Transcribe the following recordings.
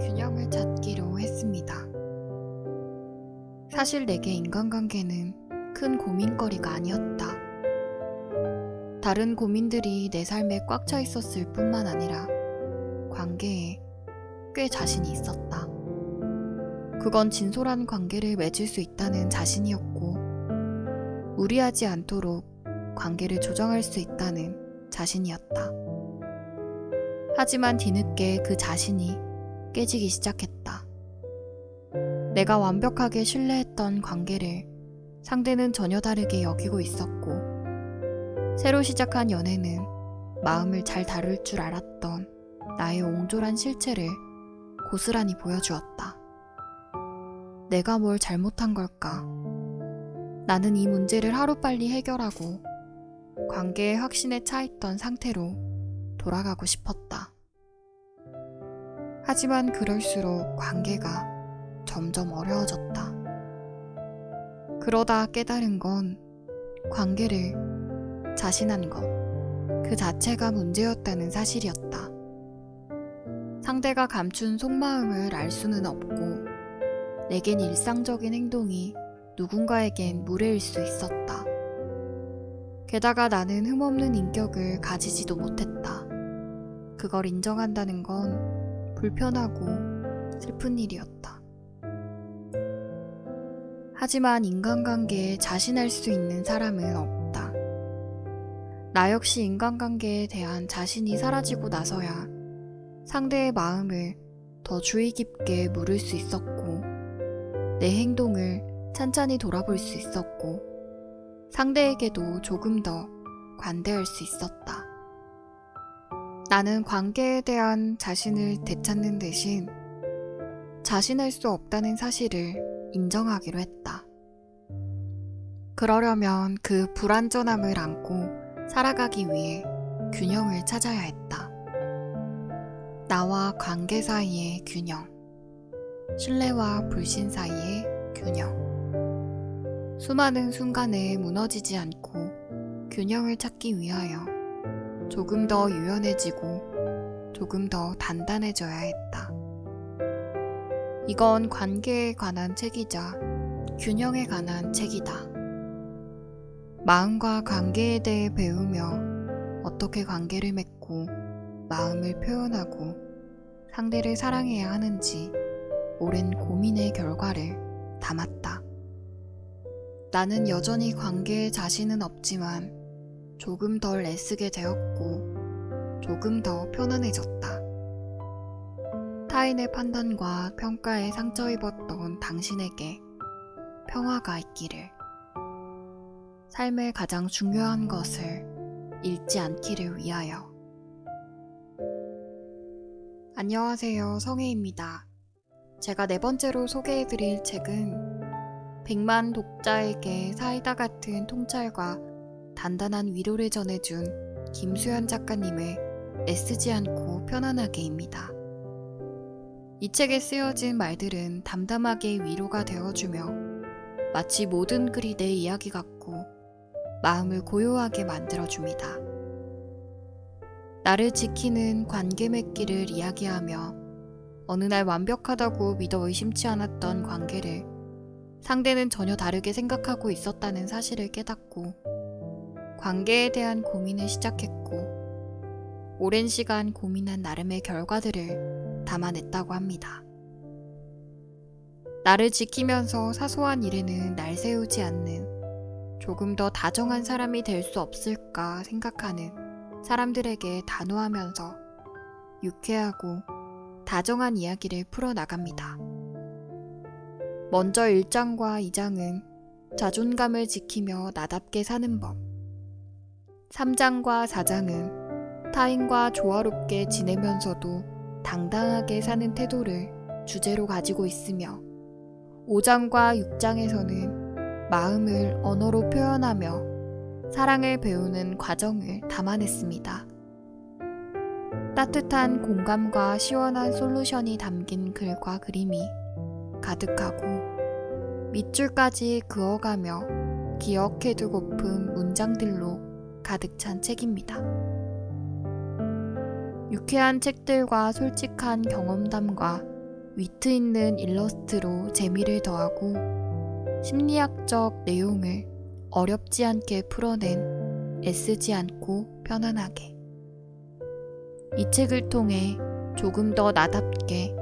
균형을 찾기로 했습니다. 사실 내게 인간관계는 큰 고민거리가 아니었다. 다른 고민들이 내 삶에 꽉 차 있었을 뿐만 아니라 관계에 꽤 자신이 있었다. 그건 진솔한 관계를 맺을 수 있다는 자신이었고, 무리하지 않도록 관계를 조정할 수 있다는 자신이었다. 하지만 뒤늦게 그 자신이 깨지기 시작했다. 내가 완벽하게 신뢰했던 관계를 상대는 전혀 다르게 여기고 있었고, 새로 시작한 연애는 마음을 잘 다룰 줄 알았던 나의 옹졸한 실체를 고스란히 보여주었다. 내가 뭘 잘못한 걸까? 나는 이 문제를 하루빨리 해결하고 관계의 확신에 차있던 상태로 돌아가고 싶었다. 하지만 그럴수록 관계가 점점 어려워졌다. 그러다 깨달은 건 관계를 자신한 것, 그 자체가 문제였다는 사실이었다. 상대가 감춘 속마음을 알 수는 없고, 내겐 일상적인 행동이 누군가에겐 무례일 수 있었다. 게다가 나는 흠없는 인격을 가지지도 못했다. 그걸 인정한다는 건 불편하고 슬픈 일이었다. 하지만 인간관계에 자신할 수 있는 사람은 없다. 나 역시 인간관계에 대한 자신이 사라지고 나서야 상대의 마음을 더 주의 깊게 물을 수 있었고, 내 행동을 찬찬히 돌아볼 수 있었고, 상대에게도 조금 더 관대할 수 있었다. 나는 관계에 대한 자신을 되찾는 대신 자신할 수 없다는 사실을 인정하기로 했다. 그러려면 그 불완전함을 안고 살아가기 위해 균형을 찾아야 했다. 나와 관계 사이의 균형, 신뢰와 불신 사이의 균형. 수많은 순간에 무너지지 않고 균형을 찾기 위하여 조금 더 유연해지고 조금 더 단단해져야 했다. 이건 관계에 관한 책이자 균형에 관한 책이다. 마음과 관계에 대해 배우며 어떻게 관계를 맺고 마음을 표현하고 상대를 사랑해야 하는지 오랜 고민의 결과를 담았다. 나는 여전히 관계에 자신은 없지만 조금 덜 애쓰게 되었고 조금 더 편안해졌다. 타인의 판단과 평가에 상처 입었던 당신에게 평화가 있기를. 삶의 가장 중요한 것을 잃지 않기를 위하여. 안녕하세요, 성혜입니다. 제가 네 번째로 소개해드릴 책은 100만 독자에게 사이다 같은 통찰과 단단한 위로를 전해준 김수연 작가님의 애쓰지 않고 편안하게입니다. 이 책에 쓰여진 말들은 담담하게 위로가 되어주며 마치 모든 글이 내 이야기 같고 마음을 고요하게 만들어줍니다. 나를 지키는 관계 맺기를 이야기하며 어느 날 완벽하다고 믿어 의심치 않았던 관계를 상대는 전혀 다르게 생각하고 있었다는 사실을 깨닫고 관계에 대한 고민을 시작했고 오랜 시간 고민한 나름의 결과들을 담아냈다고 합니다. 나를 지키면서 사소한 일에는 날 세우지 않는 조금 더 다정한 사람이 될 수 없을까 생각하는 사람들에게 단호하면서 유쾌하고 다정한 이야기를 풀어나갑니다. 먼저 1장과 2장은 자존감을 지키며 나답게 사는 법, 3장과 4장은 타인과 조화롭게 지내면서도 당당하게 사는 태도를 주제로 가지고 있으며 5장과 6장에서는 마음을 언어로 표현하며 사랑을 배우는 과정을 담아냈습니다. 따뜻한 공감과 시원한 솔루션이 담긴 글과 그림이 가득하고 밑줄까지 그어가며 기억해두고픈 문장들로 가득 찬 책입니다. 유쾌한 책들과 솔직한 경험담과 위트 있는 일러스트로 재미를 더하고 심리학적 내용을 어렵지 않게 풀어낸 애쓰지 않고 편안하게. 이 책을 통해 조금 더 나답게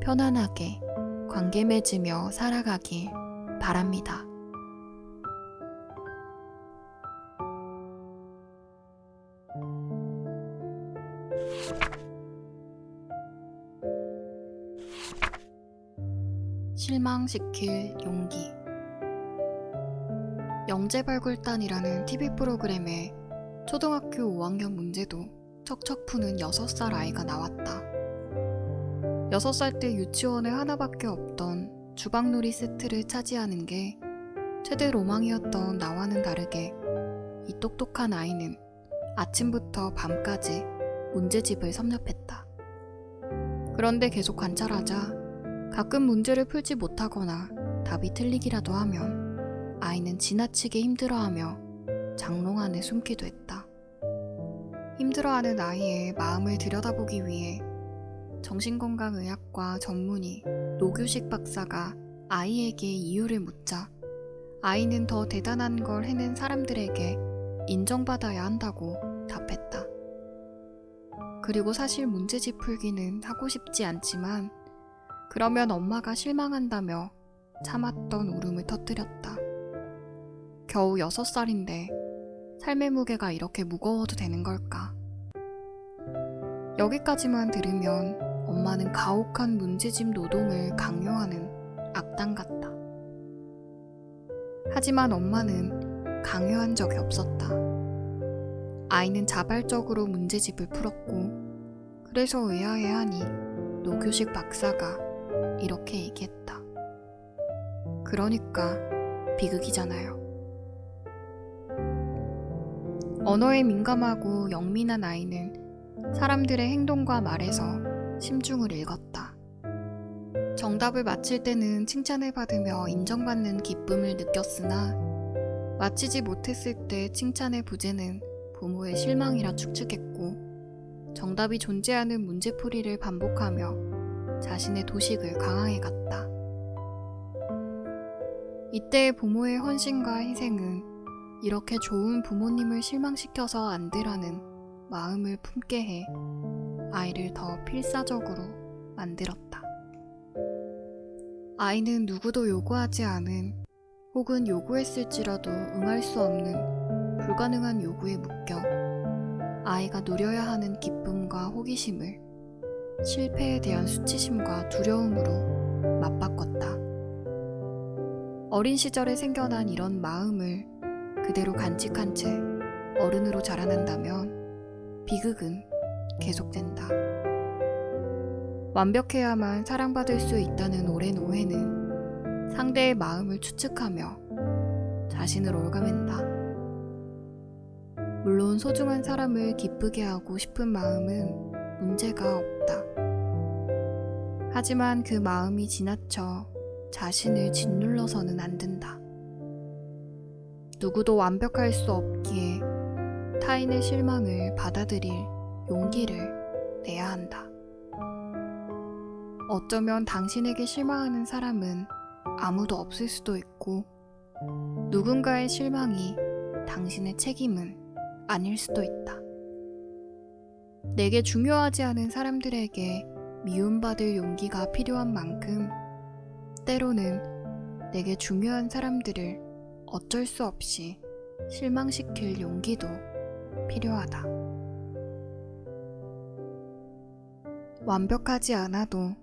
편안하게 관계 맺으며 살아가길 바랍니다. 실망시킬 용기. 영재발굴단이라는 TV 프로그램에 초등학교 5학년 문제도 척척 푸는 6살 아이가 나왔다. 6살 때 유치원에 하나밖에 없던 주방놀이 세트를 차지하는 게 최대 로망이었던 나와는 다르게 이 똑똑한 아이는 아침부터 밤까지 문제집을 섭렵했다. 그런데 계속 관찰하자 가끔 문제를 풀지 못하거나 답이 틀리기라도 하면 아이는 지나치게 힘들어하며 장롱 안에 숨기도 했다. 힘들어하는 아이의 마음을 들여다보기 위해 정신건강의학과 전문의 노규식 박사가 아이에게 이유를 묻자 아이는 더 대단한 걸 해낸 사람들에게 인정받아야 한다고 답했다. 그리고 사실 문제집 풀기는 하고 싶지 않지만 그러면 엄마가 실망한다며 참았던 울음을 터뜨렸다. 겨우 6살인데 삶의 무게가 이렇게 무거워도 되는 걸까? 여기까지만 들으면 엄마는 가혹한 문제집 노동을 강요하는 악당 같다. 하지만 엄마는 강요한 적이 없었다. 아이는 자발적으로 문제집을 풀었고 그래서 의아해하니 노규식 박사가 이렇게 얘기했다. 그러니까 비극이잖아요. 언어에 민감하고 영민한 아이는 사람들의 행동과 말에서 심중을 읽었다. 정답을 맞힐 때는 칭찬을 받으며 인정받는 기쁨을 느꼈으나 맞히지 못했을 때 칭찬의 부재는 부모의 실망이라 축축했고 정답이 존재하는 문제풀이를 반복하며 자신의 도식을 강하게 갔다. 이때의 부모의 헌신과 희생은 이렇게 좋은 부모님을 실망시켜서 안 되라는 마음을 품게 해 아이를 더 필사적으로 만들었다. 아이는 누구도 요구하지 않은 혹은 요구했을지라도 응할 수 없는 불가능한 요구에 묶여 아이가 누려야 하는 기쁨과 호기심을 실패에 대한 수치심과 두려움으로 맞바꿨다. 어린 시절에 생겨난 이런 마음을 그대로 간직한 채 어른으로 자라난다면 비극은 계속된다. 완벽해야만 사랑받을 수 있다는 오랜 오해는 상대의 마음을 추측하며 자신을 올가맨다. 물론 소중한 사람을 기쁘게 하고 싶은 마음은 문제가 없다. 하지만 그 마음이 지나쳐 자신을 짓눌러서는 안 된다. 누구도 완벽할 수 없기에 타인의 실망을 받아들일 용기를 내야 한다. 어쩌면 당신에게 실망하는 사람은 아무도 없을 수도 있고 누군가의 실망이 당신의 책임은 아닐 수도 있다. 내게 중요하지 않은 사람들에게 미움받을 용기가 필요한 만큼 때로는 내게 중요한 사람들을 어쩔 수 없이 실망시킬 용기도 필요하다. 완벽하지 않아도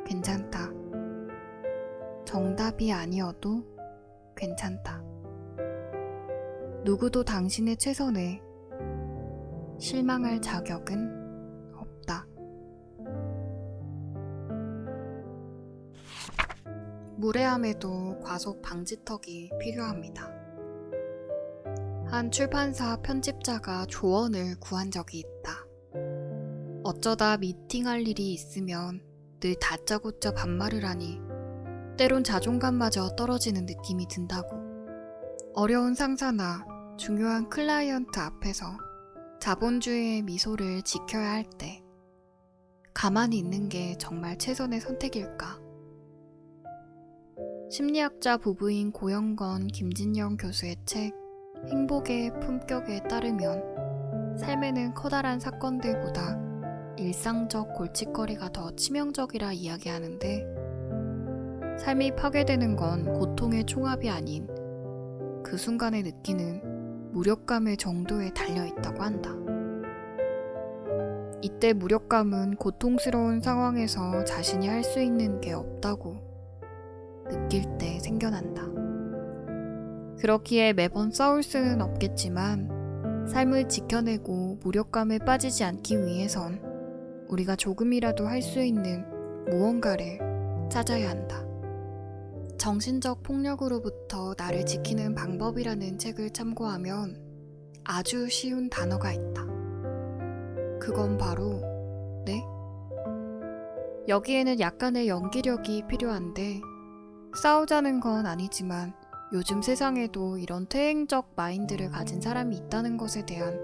괜찮다. 정답이 아니어도 괜찮다. 누구도 당신의 최선에 실망할 자격은 없다. 무례함에도 과속 방지턱이 필요합니다. 한 출판사 편집자가 조언을 구한 적이 있다. 어쩌다 미팅할 일이 있으면 늘 다짜고짜 반말을 하니 때론 자존감마저 떨어지는 느낌이 든다고. 어려운 상사나 중요한 클라이언트 앞에서 자본주의의 미소를 지켜야 할 때 가만히 있는 게 정말 최선의 선택일까? 심리학자 부부인 고영건, 김진영 교수의 책 행복의 품격에 따르면 삶에는 커다란 사건들보다 일상적 골칫거리가 더 치명적이라 이야기하는데, 삶이 파괴되는 건 고통의 총합이 아닌 그 순간에 느끼는 무력감의 정도에 달려있다고 한다. 이때 무력감은 고통스러운 상황에서 자신이 할 수 있는 게 없다고 느낄 때 생겨난다. 그렇기에 매번 싸울 수는 없겠지만 삶을 지켜내고 무력감에 빠지지 않기 위해선 우리가 조금이라도 할 수 있는 무언가를 찾아야 한다. 정신적 폭력으로부터 나를 지키는 방법이라는 책을 참고하면 아주 쉬운 단어가 있다. 그건 바로 네? 여기에는 약간의 연기력이 필요한데, 싸우자는 건 아니지만 요즘 세상에도 이런 퇴행적 마인드를 가진 사람이 있다는 것에 대한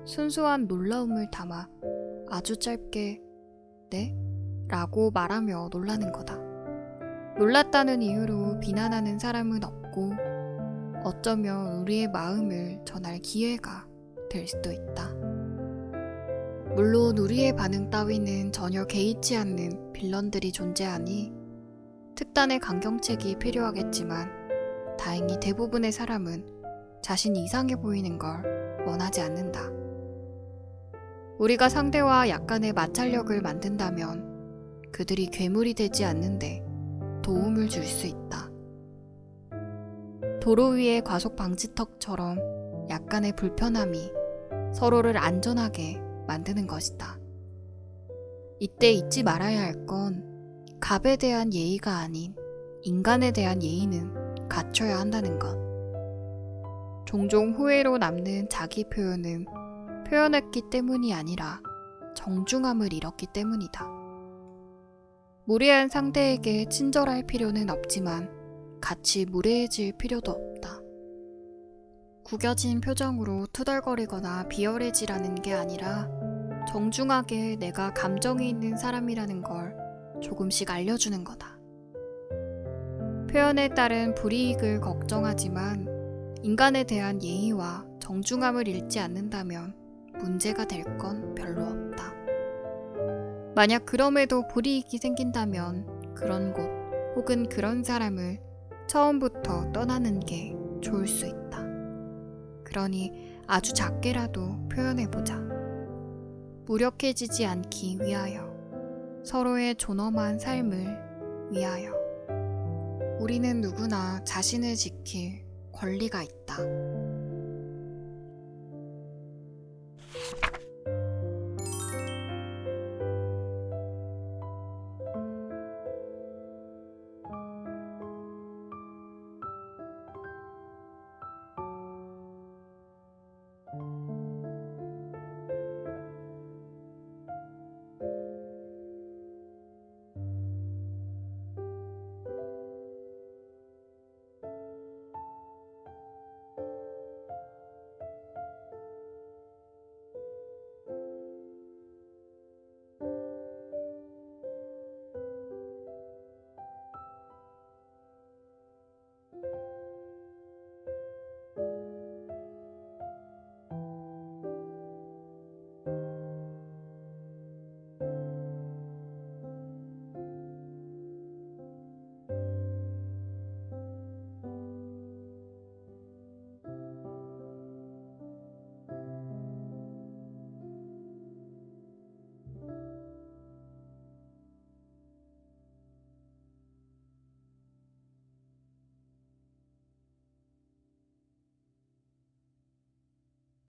순수한 놀라움을 담아 아주 짧게 네? 라고 말하며 놀라는 거다. 놀랐다는 이유로 비난하는 사람은 없고, 어쩌면 우리의 마음을 전할 기회가 될 수도 있다. 물론 우리의 반응 따위는 전혀 개의치 않는 빌런들이 존재하니 특단의 강경책이 필요하겠지만, 다행히 대부분의 사람은 자신이 이상해 보이는 걸 원하지 않는다. 우리가 상대와 약간의 마찰력을 만든다면 그들이 괴물이 되지 않는데 도움을 줄 수 있다. 도로 위의 과속 방지턱처럼 약간의 불편함이 서로를 안전하게 만드는 것이다. 이때 잊지 말아야 할 건 갑에 대한 예의가 아닌 인간에 대한 예의는 갖춰야 한다는 것. 종종 후회로 남는 자기 표현은 표현했기 때문이 아니라 정중함을 잃었기 때문이다. 무례한 상대에게 친절할 필요는 없지만 같이 무례해질 필요도 없다. 구겨진 표정으로 투덜거리거나 비열해지라는 게 아니라 정중하게 내가 감정이 있는 사람이라는 걸 조금씩 알려주는 거다. 표현에 따른 불이익을 걱정하지만 인간에 대한 예의와 정중함을 잃지 않는다면 문제가 될 건 별로 없다. 만약 그럼에도 불이익이 생긴다면 그런 곳 혹은 그런 사람을 처음부터 떠나는 게 좋을 수 있다. 그러니 아주 작게라도 표현해보자. 무력해지지 않기 위하여, 서로의 존엄한 삶을 위하여. 우리는 누구나 자신을 지킬 권리가 있다.